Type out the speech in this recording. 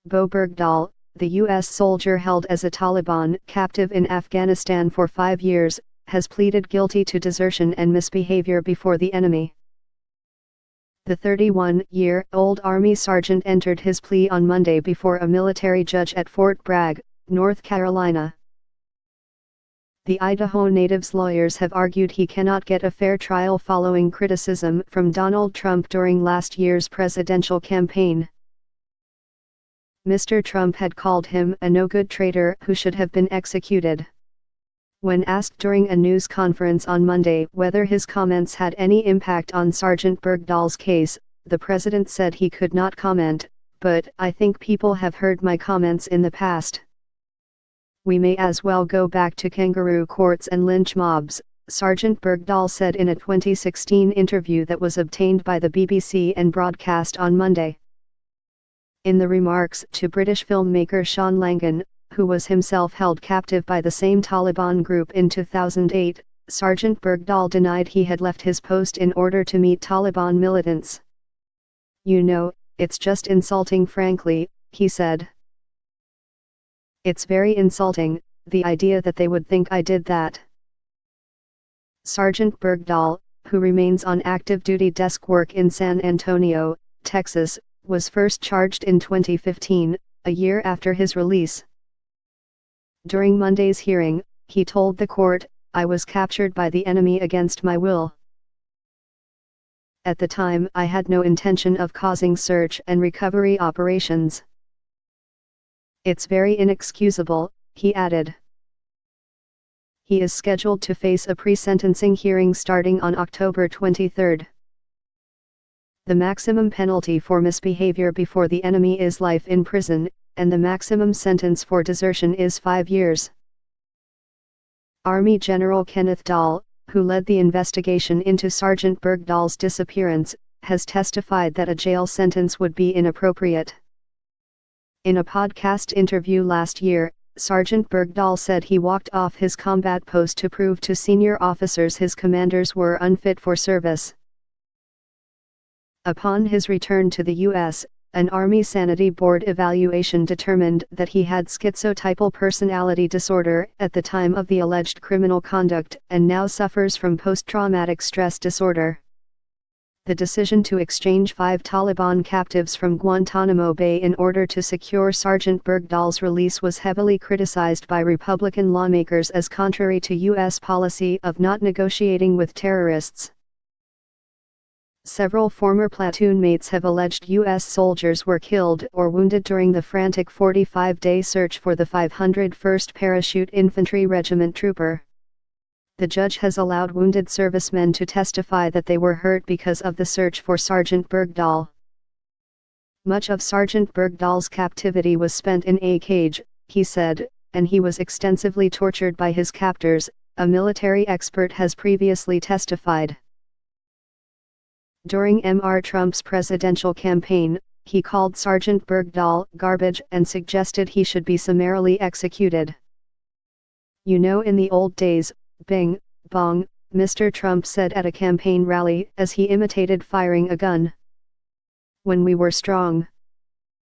Bowe Bergdahl, the U.S. soldier held as a Taliban captive in Afghanistan for 5 years, has pleaded guilty to desertion and misbehavior before the enemy. The 31-year-old Army sergeant entered his plea on Monday before a military judge at Fort Bragg, North Carolina. The Idaho native's lawyers have argued he cannot get a fair trial following criticism from Donald Trump during last year's presidential campaign. Mr. Trump had called him a no-good traitor who should have been executed. When asked during a news conference on Monday whether his comments had any impact on Sergeant Bergdahl's case, the president said he could not comment, "But I think people have heard my comments in the past. We may as well go back to kangaroo courts and lynch mobs," Sergeant Bergdahl said in a 2016 interview that was obtained by the BBC and broadcast on Monday. In the remarks to British filmmaker Sean Langan, who was himself held captive by the same Taliban group in 2008, Sergeant Bergdahl denied he had left his post in order to meet Taliban militants. "You know, it's just insulting, frankly," he said. "It's very insulting, the idea that they would think I did that." Sergeant Bergdahl, who remains on active duty desk work in San Antonio, Texas, was first charged in 2015, a year after his release. During Monday's hearing, he told the court, "I was captured by the enemy against my will. At the time I had no intention of causing search and recovery operations. It's very inexcusable," he added. He is scheduled to face a pre-sentencing hearing starting on October 23. The maximum penalty for misbehavior before the enemy is life in prison, and the maximum sentence for desertion is 5 years. Army General Kenneth Dahl, who led the investigation into Sergeant Bergdahl's disappearance, has testified that a jail sentence would be inappropriate. In a podcast interview last year, Sergeant Bergdahl said he walked off his combat post to prove to senior officers his commanders were unfit for service. Upon his return to the U.S., an Army Sanity Board evaluation determined that he had schizotypal personality disorder at the time of the alleged criminal conduct and now suffers from post-traumatic stress disorder. The decision to exchange 5 Taliban captives from Guantanamo Bay in order to secure Sergeant Bergdahl's release was heavily criticized by Republican lawmakers as contrary to U.S. policy of not negotiating with terrorists. Several former platoon mates have alleged U.S. soldiers were killed or wounded during the frantic 45-day search for the 501st Parachute Infantry Regiment trooper. The judge has allowed wounded servicemen to testify that they were hurt because of the search for Sergeant Bergdahl. "Much of Sergeant Bergdahl's captivity was spent in a cage," he said, "and he was extensively tortured by his captors," a military expert has previously testified. During Mr. Trump's presidential campaign, he called Sergeant Bergdahl garbage and suggested he should be summarily executed. "You know, in the old days, bing, bong," Mr. Trump said at a campaign rally as he imitated firing a gun. "When we were strong."